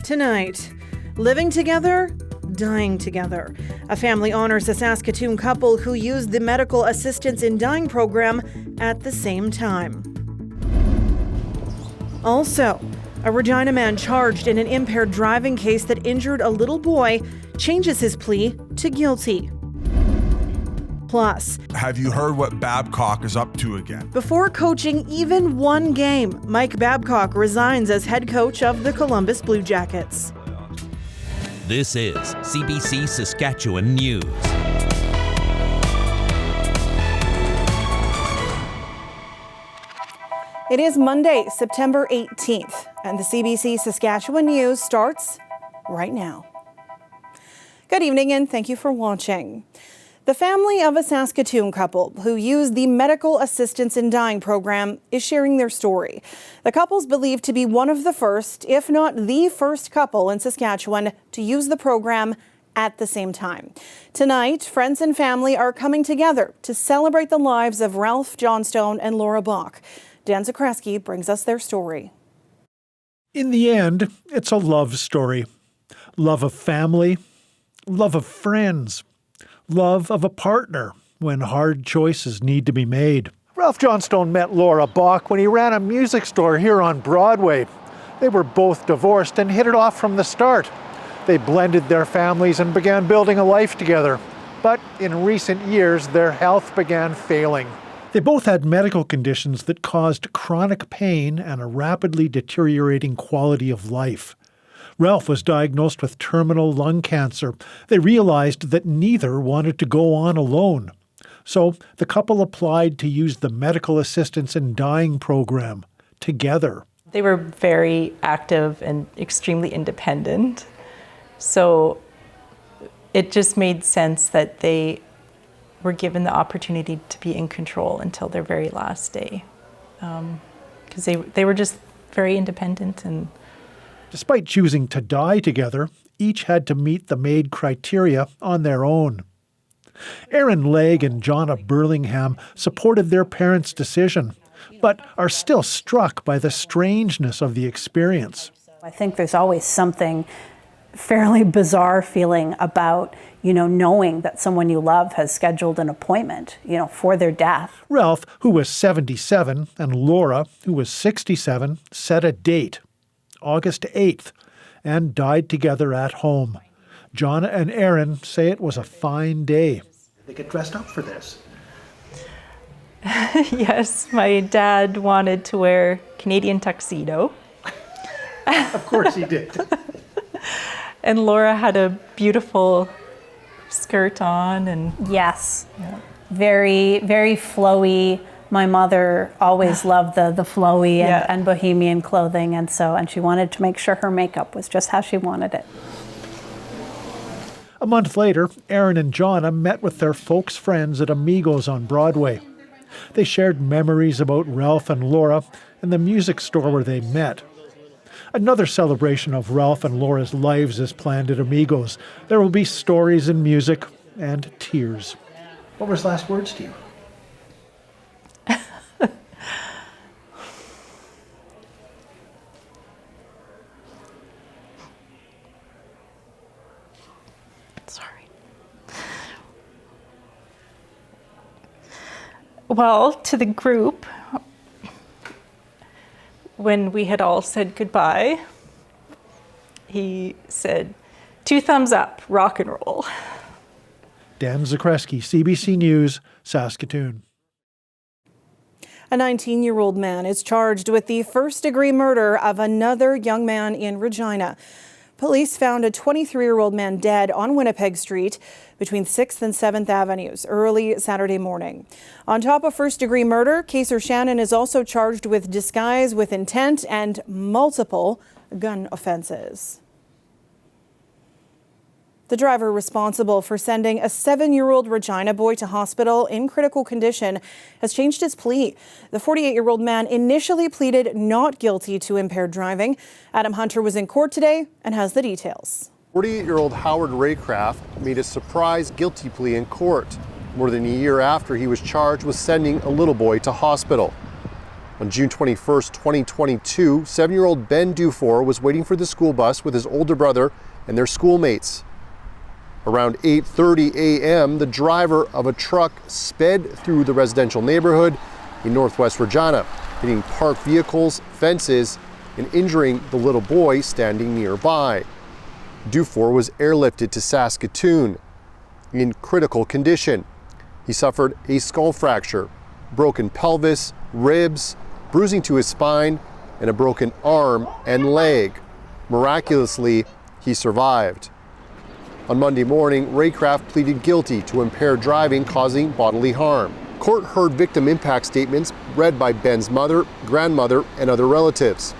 Tonight, living together, dying together. A family honors a Saskatoon couple who used the medical assistance in dying program at the same time. Also, a Regina man charged in an impaired driving case that injured a little boy changes his plea to guilty. Plus, have you heard what Babcock is up to again? Before coaching even one game, Mike Babcock resigns as head coach of the Columbus Blue Jackets. This is CBC Saskatchewan News. It is Monday, September 18th, and the CBC Saskatchewan News starts right now. Good evening and thank you for watching. The family of a Saskatoon couple who used the medical assistance in dying program is sharing their story. The couple's believed to be one of the first, if not the first couple in Saskatchewan to use the program at the same time. Tonight, friends and family are coming together to celebrate the lives of Ralph Johnstone and Laura Bach. Dan Zakreski brings us their story. In the end, it's a love story. Love of family, love of friends, love of a partner when hard choices need to be made. Ralph Johnstone met Laura Bach when he ran a music store here on Broadway. They were both divorced and hit it off from the start. They blended their families and began building a life together. But in recent years, their health began failing. They both had medical conditions that caused chronic pain and a rapidly deteriorating quality of life. Ralph was diagnosed with terminal lung cancer. They realized that neither wanted to go on alone. So the couple applied to use the medical assistance in dying program together. They were very active and extremely independent. So it just made sense that they were given the opportunity to be in control until their very last day. Because they were just very independent. And despite choosing to die together, each had to meet the MAID criteria on their own. Aaron Legg and Jonna Burlingham supported their parents' decision, but are still struck by the strangeness of the experience. I think there's always something fairly bizarre feeling about, knowing that someone you love has scheduled an appointment, for their death. Ralph, who was 77, and Laura, who was 67, set a date, August 8th, and died together at home. Jonna and Aaron say it was a fine day. They get dressed up for this. Yes, my dad wanted to wear Canadian tuxedo. Of course he did. And Laura had a beautiful skirt on. And yes, yeah. Very, very flowy. My mother always loved the flowy and bohemian clothing, and she wanted to make sure her makeup was just how she wanted it. A month later, Aaron and Jonna met with their folks' friends at Amigos on Broadway. They shared memories about Ralph and Laura and the music store where they met. Another celebration of Ralph and Laura's lives is planned at Amigos. There will be stories and music and tears. What were his last words to you? Sorry. Well, to the group, when we had all said goodbye, he said, 2 thumbs up, rock and roll. Dan Zakreski, CBC News, Saskatoon. A 19-year-old man is charged with the first-degree murder of another young man in Regina. Police found a 23-year-old man dead on Winnipeg Street between 6th and 7th Avenues early Saturday morning. On top of first-degree murder, Kaser Shannon is also charged with disguise with intent and multiple gun offenses. The driver responsible for sending a 7-year-old Regina boy to hospital in critical condition has changed his plea. The 48-year-old man initially pleaded not guilty to impaired driving. Adam Hunter was in court today and has the details. 48-year-old Howard Raycraft made a surprise guilty plea in court, more than a year after he was charged with sending a little boy to hospital. On June 21st, 2022, 7-year-old Ben Dufour was waiting for the school bus with his older brother and their schoolmates. Around 8:30 a.m., the driver of a truck sped through the residential neighborhood in northwest Regina, hitting parked vehicles, fences, and injuring the little boy standing nearby. Dufour was airlifted to Saskatoon in critical condition. He suffered a skull fracture, broken pelvis, ribs, bruising to his spine, and a broken arm and leg. Miraculously, he survived. On Monday morning, Raycraft pleaded guilty to impaired driving causing bodily harm. Court heard victim impact statements read by Ben's mother, grandmother, and other relatives.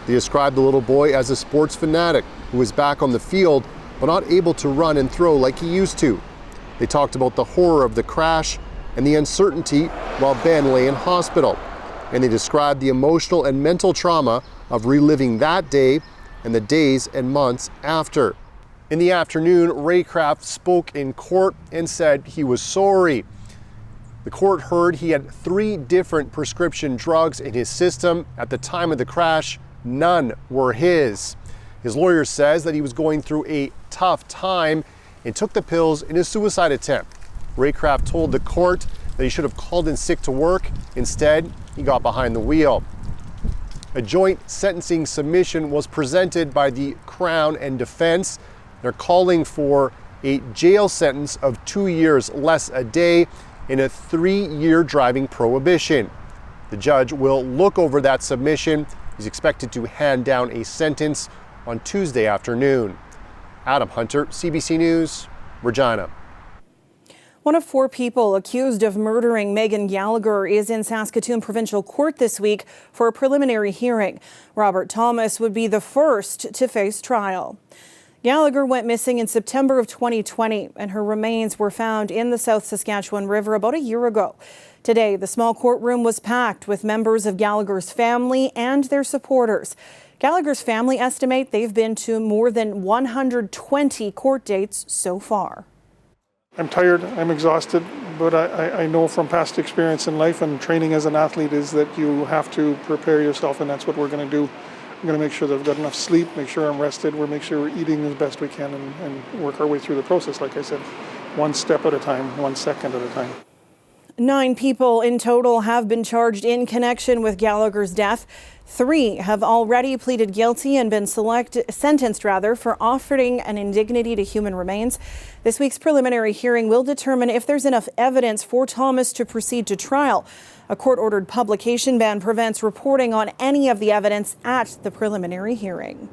They described the little boy as a sports fanatic who was back on the field but not able to run and throw like he used to. They talked about the horror of the crash and the uncertainty while Ben lay in hospital. And they described the emotional and mental trauma of reliving that day and the days and months after. In the afternoon, Raycraft spoke in court and said he was sorry. The court heard he had 3 different prescription drugs in his system at the time of the crash. None were his. His lawyer says that he was going through a tough time and took the pills in his suicide attempt. Raycraft told the court that he should have called in sick to work. Instead, he got behind the wheel. A joint sentencing submission was presented by the Crown and defense. They're calling for a jail sentence of 2 years less a day and a 3-year driving prohibition. The judge will look over that submission. He's expected to hand down a sentence on Tuesday afternoon. Adam Hunter, CBC News, Regina. One of 4 people accused of murdering Megan Gallagher is in Saskatoon Provincial Court this week for a preliminary hearing. Robert Thomas would be the first to face trial. Gallagher went missing in September of 2020, and her remains were found in the South Saskatchewan River about a year ago. Today, the small courtroom was packed with members of Gallagher's family and their supporters. Gallagher's family estimate they've been to more than 120 court dates so far. I'm tired, I'm exhausted, but I know from past experience in life and training as an athlete is that you have to prepare yourself, and that's what we're going to do. I'm going to make sure that I've got enough sleep, make sure I'm rested, we'll make sure we're eating as best we can and work our way through the process, like I said, one step at a time, 1 second at a time. 9 people in total have been charged in connection with Gallagher's death. 3 have already pleaded guilty and been sentenced for offering an indignity to human remains. This week's preliminary hearing will determine if there's enough evidence for Thomas to proceed to trial. A court-ordered publication ban prevents reporting on any of the evidence at the preliminary hearing.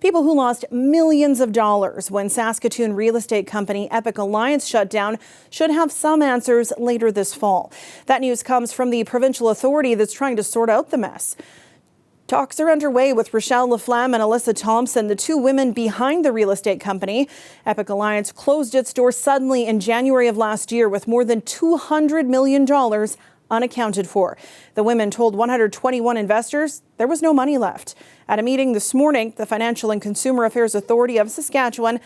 People who lost millions of dollars when Saskatoon real estate company Epic Alliance shut down should have some answers later this fall. That news comes from the provincial authority that's trying to sort out the mess. Talks are underway with Rochelle Laflamme and Alyssa Thompson, the 2 women behind the real estate company. Epic Alliance closed its doors suddenly in January of last year with more than $200 million unaccounted for. The women told 121 investors there was no money left. At a meeting this morning, the Financial and Consumer Affairs Authority of Saskatchewan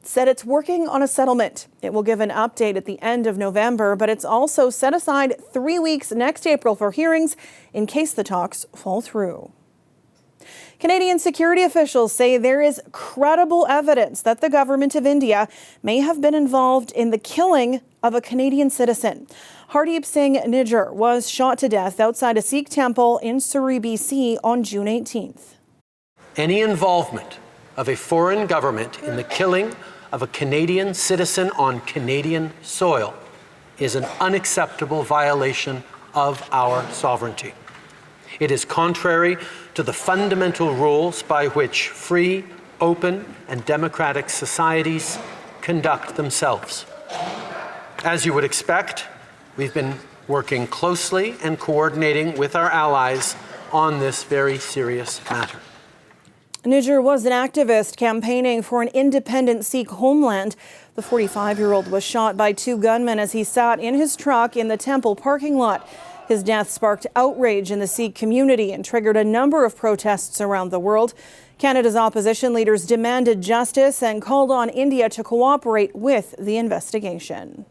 said it's working on a settlement. It will give an update at the end of November, but it's also set aside 3 weeks next April for hearings in case the talks fall through. Canadian security officials say there is credible evidence that the government of India may have been involved in the killing of a Canadian citizen. Hardeep Singh Nijjar was shot to death outside a Sikh temple in Surrey, BC on June 18th. Any involvement of a foreign government in the killing of a Canadian citizen on Canadian soil is an unacceptable violation of our sovereignty. It is contrary to the fundamental rules by which free, open, and democratic societies conduct themselves. As you would expect, we've been working closely and coordinating with our allies on this very serious matter. Nijjar was an activist campaigning for an independent Sikh homeland. The 45-year-old was shot by 2 gunmen as he sat in his truck in the temple parking lot. His death sparked outrage in the Sikh community and triggered a number of protests around the world. Canada's opposition leaders demanded justice and called on India to cooperate with the investigation.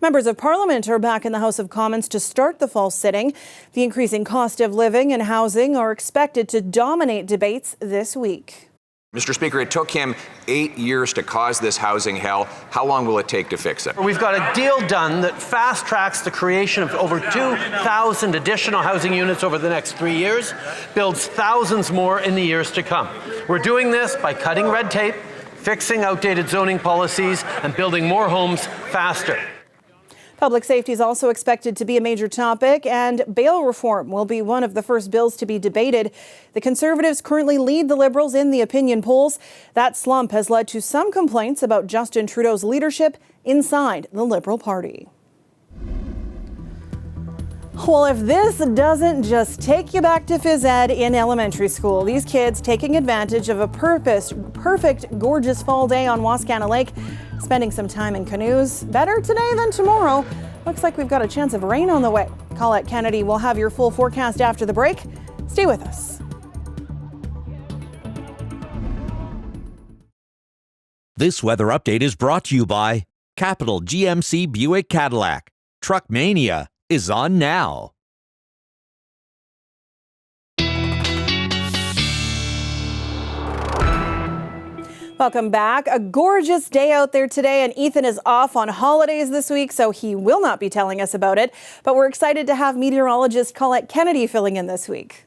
Members of Parliament are back in the House of Commons to start the fall sitting. The increasing cost of living and housing are expected to dominate debates this week. Mr. Speaker, it took him 8 years to cause this housing hell. How long will it take to fix it? We've got a deal done that fast tracks the creation of over 2,000 additional housing units over the next 3 years, builds thousands more in the years to come. We're doing this by cutting red tape, fixing outdated zoning policies, and building more homes faster. Public safety is also expected to be a major topic, and bail reform will be one of the first bills to be debated. The Conservatives currently lead the Liberals in the opinion polls. That slump has led to some complaints about Justin Trudeau's leadership inside the Liberal Party. Well, if this doesn't just take you back to phys ed in elementary school, these kids taking advantage of a perfect, gorgeous fall day on Wascana Lake, spending some time in canoes. Better today than tomorrow. Looks like we've got a chance of rain on the way. Colette Kennedy will have your full forecast after the break. Stay with us. This weather update is brought to you by Capital GMC Buick Cadillac. Truck Mania is on now. Welcome back. A gorgeous day out there today, and Ethan is off on holidays this week, so he will not be telling us about it. But we're excited to have meteorologist Colette Kennedy filling in this week.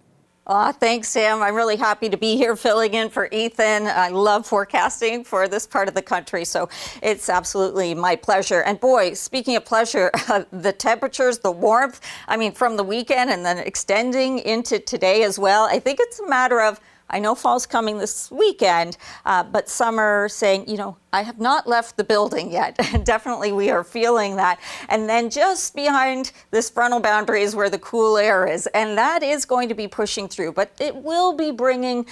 Thanks, Sam. I'm really happy to be here filling in for Ethan. I love forecasting for this part of the country, so it's absolutely my pleasure. And boy, speaking of pleasure, the temperatures, the warmth, I mean, from the weekend and then extending into today as well. I think it's a matter of, I know fall's coming this weekend, but some are saying, you know, I have not left the building yet. Definitely we are feeling that. And then just behind this frontal boundary is where the cool air is. And that is going to be pushing through, but it will be bringing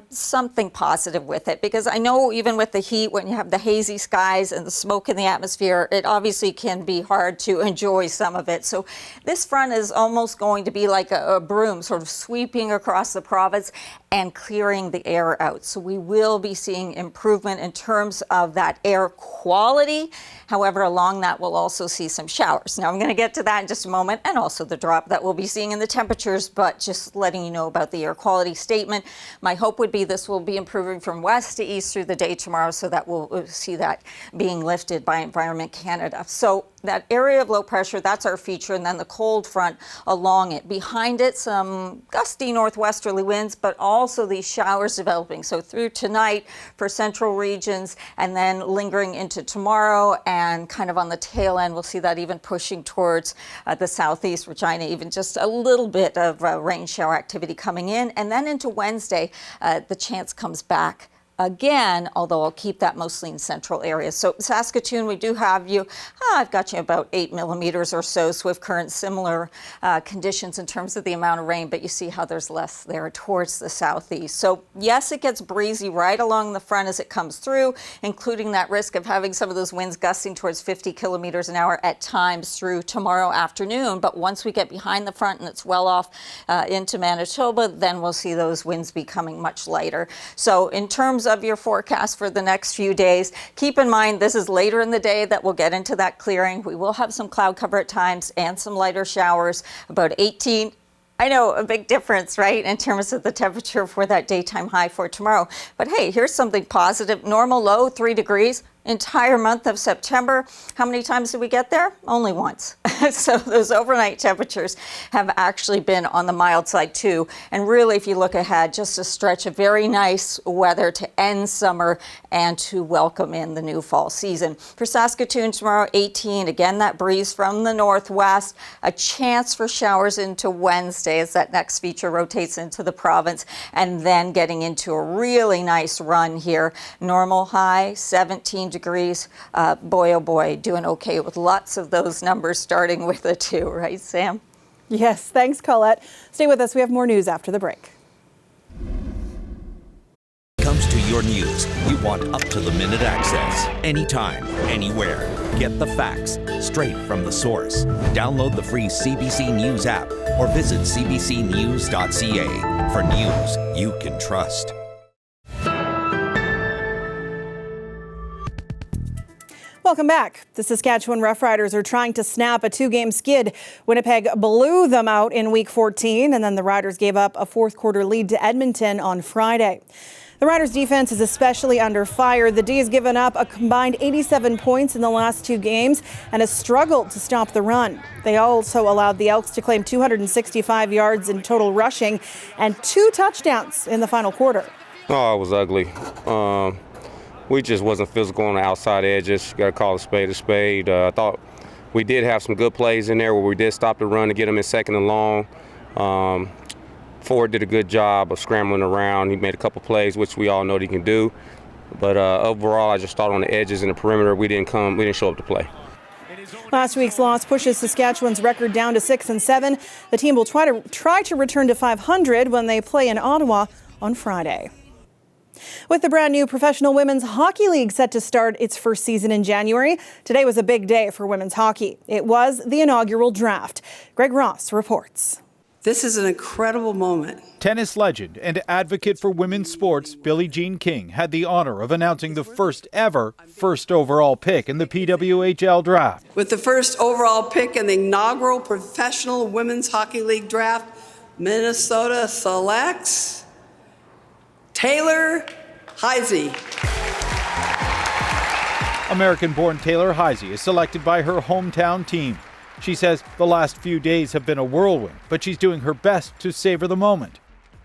something positive with it. Because I know even with the heat, when you have the hazy skies and the smoke in the atmosphere, it obviously can be hard to enjoy some of it. So this front is almost going to be like a broom sort of sweeping across the province and clearing the air out. So we will be seeing improvement in terms of that air quality. However, along that, we'll also see some showers. Now, I'm going to get to that in just a moment, and also the drop that we'll be seeing in the temperatures, but just letting you know about the air quality statement. My hope would be this will be improving from west to east through the day tomorrow, so that we'll see that being lifted by Environment Canada. So that area of low pressure, that's our feature, and then the cold front along it. Behind it, some gusty northwesterly winds, but also these showers developing. So through tonight for central regions, and then lingering into tomorrow, and kind of on the tail end, we'll see that even pushing towards the southeast, Regina, even just a little bit of rain shower activity coming in. And then into Wednesday, the chance comes back again, although I'll keep that mostly in central areas. So Saskatoon, we do have you, I've got you about 8 millimeters or so, swift current, similar conditions in terms of the amount of rain, but you see how there's less there towards the southeast. So yes, it gets breezy right along the front as it comes through, including that risk of having some of those winds gusting towards 50 kilometers an hour at times through tomorrow afternoon. But once we get behind the front and it's well off into Manitoba, then we'll see those winds becoming much lighter. So in terms of your forecast for the next few days, keep in mind this is later in the day that we'll get into that clearing. We will have some cloud cover at times and some lighter showers, about 18. I know, a big difference, right, in terms of the temperature for that daytime high for tomorrow. But hey, here's something positive. Normal low, 3 degrees. Entire month of September. How many times did we get there? Only once. So those overnight temperatures have actually been on the mild side too. And really, if you look ahead, just a stretch of very nice weather to end summer and to welcome in the new fall season. For Saskatoon tomorrow, 18. Again, that breeze from the northwest. A chance for showers into Wednesday as that next feature rotates into the province. And then getting into a really nice run here. Normal high, 17 degrees. Boy, oh boy, doing okay with lots of those numbers starting with a 2, right, Sam? Yes, thanks, Colette. Stay with us. We have more news after the break. Comes to your news. You want up-to-the-minute access. Anytime, anywhere. Get the facts straight from the source. Download the free CBC News app or visit cbcnews.ca for news you can trust. Welcome back. The Saskatchewan Roughriders are trying to snap a 2-game skid. Winnipeg blew them out in Week 14, and then the Riders gave up a fourth-quarter lead to Edmonton on Friday. The Riders' defense is especially under fire. The D has given up a combined 87 points in the last 2 games and has struggled to stop the run. They also allowed the Elks to claim 265 yards in total rushing and 2 touchdowns in the final quarter. Oh, it was ugly. We just wasn't physical on the outside edges. Got to call a spade a spade. I thought we did have some good plays in there where we did stop the run to get them in second and long. Ford did a good job of scrambling around. He made a couple plays, which we all know that he can do. But overall, I just thought on the edges and the perimeter, we didn't show up to play. Last week's loss pushes Saskatchewan's record down to 6-7. The team will try to return to 500 when they play in Ottawa on Friday. With the brand new Professional Women's Hockey League set to start its first season in January, today was a big day for women's hockey. It was the inaugural draft. Greg Ross reports. This is an incredible moment. Tennis legend and advocate for women's sports Billie Jean King had the honor of announcing the first overall pick in the PWHL draft. With the first overall pick in the inaugural Professional Women's Hockey League draft, Minnesota selects Taylor Heisey. American-born Taylor Heisey is selected by her hometown team. She says the last few days have been a whirlwind, but she's doing her best to savor the moment.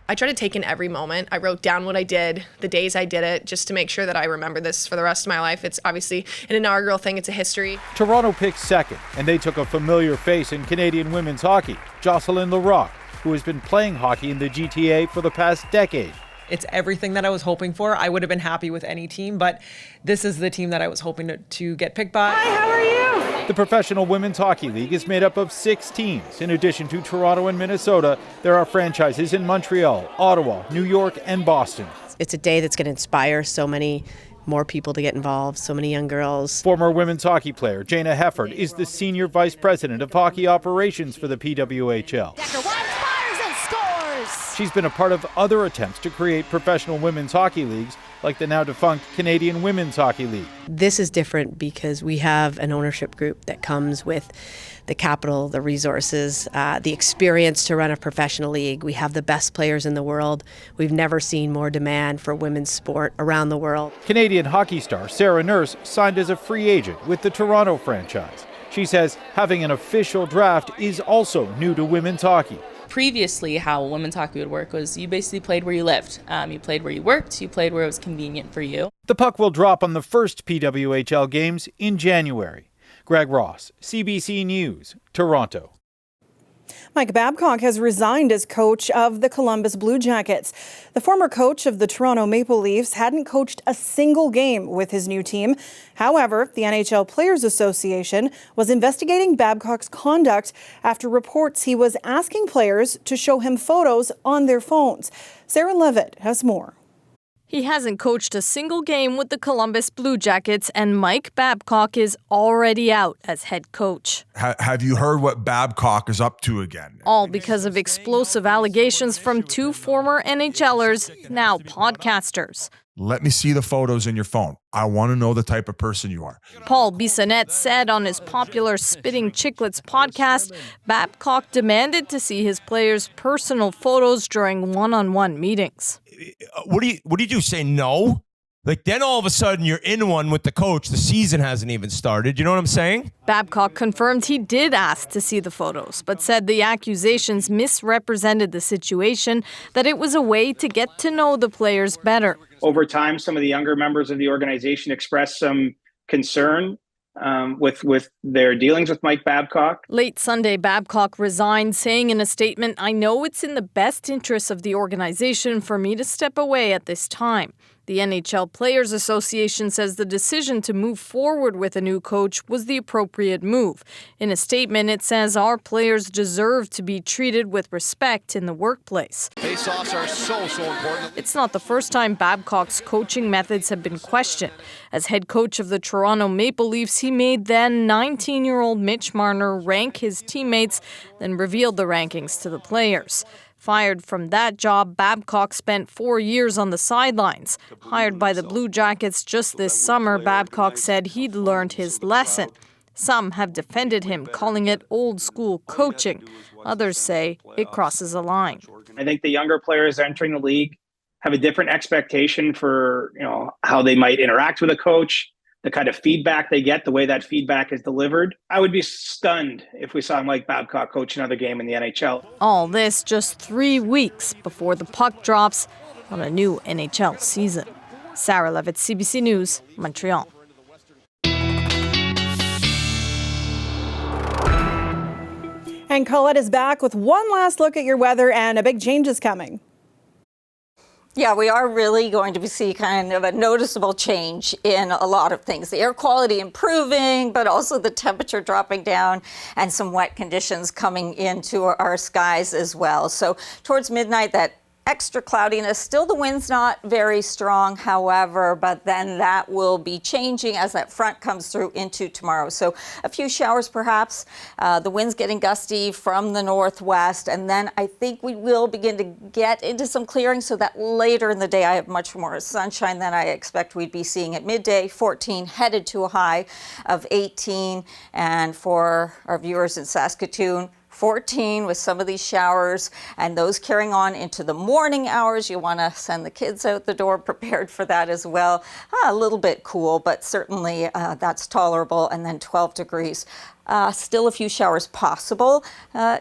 I try to take in every moment. I wrote down what I did, the days I did it, just to make sure that I remember this for the rest of my life. It's obviously an inaugural thing. It's a history. Toronto picked second, and they took a familiar face in Canadian women's hockey, Jocelyn Larocque, who has been playing hockey in the GTA for the past decade. It's everything that I was hoping for. I would have been happy with any team, but this is the team that I was hoping to get picked by. Hi, how are you? The Professional Women's Hockey League is made up of 6 teams. In addition to Toronto and Minnesota, there are franchises in Montreal, Ottawa, New York, and Boston. It's a day that's going to inspire so many more people to get involved, so many young girls. Former women's hockey player Jana Hefford is the Senior Vice President of Hockey Operations for the PWHL. She's been a part of other attempts to create professional women's hockey leagues, like the now defunct Canadian Women's Hockey League. This is different because we have an ownership group that comes with the capital, the resources, the experience to run a professional league. We have the best players in the world. We've never seen more demand for women's sport around the world. Canadian hockey star Sarah Nurse signed as a free agent with the Toronto franchise. She says having an official draft is also new to women's hockey. Previously, how women's hockey would work was you basically played where you lived. You played where you worked. You played where it was convenient for you. The puck will drop on the first PWHL games in January. Greg Ross, CBC News, Toronto. Mike Babcock has resigned as coach of the Columbus Blue Jackets. The former coach of the Toronto Maple Leafs hadn't coached a single game with his new team. However, the NHL Players Association was investigating Babcock's conduct after reports he was asking players to show him photos on their phones. Sarah Levitt has more. He hasn't coached a single game with the Columbus Blue Jackets, and Mike Babcock is already out as head coach. Have you heard what Babcock is up to again? All because of explosive allegations from 2 former NHLers, now podcasters. Let me see the photos in your phone. I want to know the type of person you are. Paul Bissonnette said on his popular Spitting Chicklets podcast, Babcock demanded to see his players' personal photos during one-on-one meetings. What do you do? Say no? Like, then all of a sudden you're in one with the coach. The season hasn't even started. You know what I'm saying? Babcock confirmed he did ask to see the photos, but said the accusations misrepresented the situation, that it was a way to get to know the players better. Over time, some of the younger members of the organization expressed some concern with their dealings with Mike Babcock. Late Sunday, Babcock resigned, saying in a statement, "I know it's in the best interest of the organization for me to step away at this time." The NHL Players Association says the decision to move forward with a new coach was the appropriate move. In a statement, it says our players deserve to be treated with respect in the workplace. Face-offs are so important. It's not the first time Babcock's coaching methods have been questioned. As head coach of the Toronto Maple Leafs, he made then 19-year-old Mitch Marner rank his teammates, then revealed the rankings to the players. Fired from that job, Babcock spent 4 years on the sidelines. Hired by the Blue Jackets just this summer, Babcock said he'd learned his lesson. Some have defended him, calling it old-school coaching. Others say it crosses a line. I think the younger players entering the league have a different expectation for, how they might interact with a coach, the kind of feedback they get, the way that feedback is delivered. I would be stunned if we saw Mike Babcock coach another game in the NHL. All this just 3 weeks before the puck drops on a new NHL season. Sarah Levitt, CBC News, Montreal. And Colette is back with one last look at your weather, and a big change is coming. Yeah, we are really going to see kind of a noticeable change in a lot of things. The air quality improving, but also the temperature dropping down and some wet conditions coming into our skies as well. So towards midnight, that extra cloudiness, still the wind's not very strong, however, but then that will be changing as that front comes through into tomorrow. So a few showers perhaps, the wind's getting gusty from the northwest, and then I think we will begin to get into some clearing so that later in the day I have much more sunshine than I expect we'd be seeing at midday. 14 headed to a high of 18, and for our viewers in Saskatoon, 14 with some of these showers, and those carrying on into the morning hours. You want to send the kids out the door prepared for that as well. A little bit cool, but certainly that's tolerable. And then 12 degrees. Still a few showers possible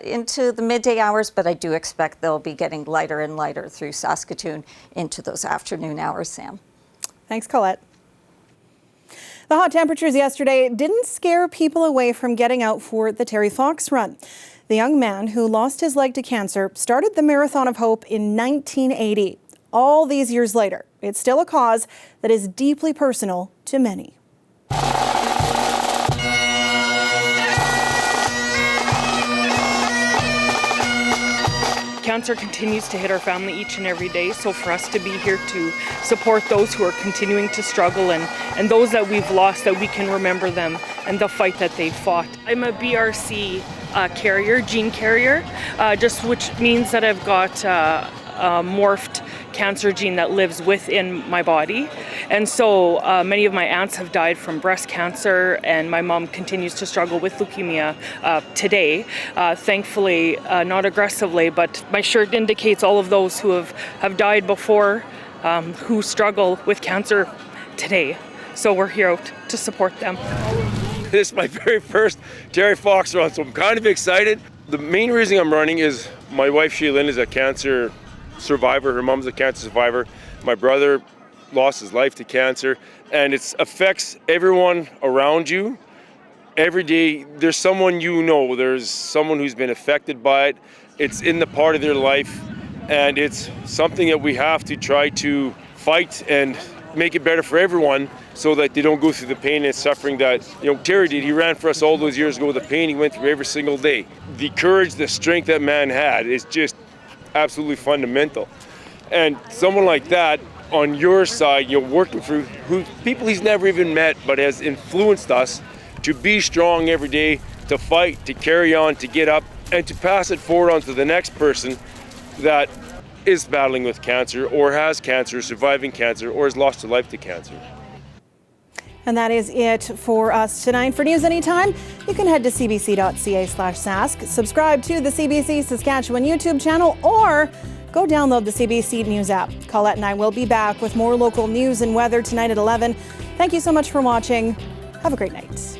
into the midday hours, but I do expect they'll be getting lighter and lighter through Saskatoon into those afternoon hours, Sam. Thanks, Colette. The hot temperatures yesterday didn't scare people away from getting out for the Terry Fox run. The young man who lost his leg to cancer started the Marathon of Hope in 1980. All these years later, it's still a cause that is deeply personal to many. Cancer continues to hit our family each and every day, so for us to be here to support those who are continuing to struggle and those that we've lost, that we can remember them and the fight that they fought. I'm a BRC carrier, gene carrier, which means that I've got a morphed cancer gene that lives within my body. And so many of my aunts have died from breast cancer, and my mom continues to struggle with leukemia today. Thankfully, not aggressively, but my shirt indicates all of those who have died before, who struggle with cancer today. So we're here to support them. This is my very first Terry Fox run, so I'm kind of excited. The main reason I'm running is my wife, Shaylin, is a cancer survivor. Her mom's a cancer survivor. My brother lost his life to cancer, and it affects everyone around you. Every day, there's someone there's someone who's been affected by it. It's in the part of their life, and it's something that we have to try to fight and make it better for everyone so that they don't go through the pain and suffering that Terry did. He ran for us all those years ago. The pain he went through every single day. The courage, the strength that man had is just absolutely fundamental. And someone like that on your side, working for people he's never even met but has influenced us to be strong every day, to fight, to carry on, to get up, and to pass it forward on to the next person that is battling with cancer or has cancer, surviving cancer, or has lost their life to cancer. And that is it for us tonight. For news anytime, you can head to cbc.ca/sask, subscribe to the CBC Saskatchewan YouTube channel, or go download the CBC News app. Colette and I will be back with more local news and weather tonight at 11. Thank you so much for watching. Have a great night.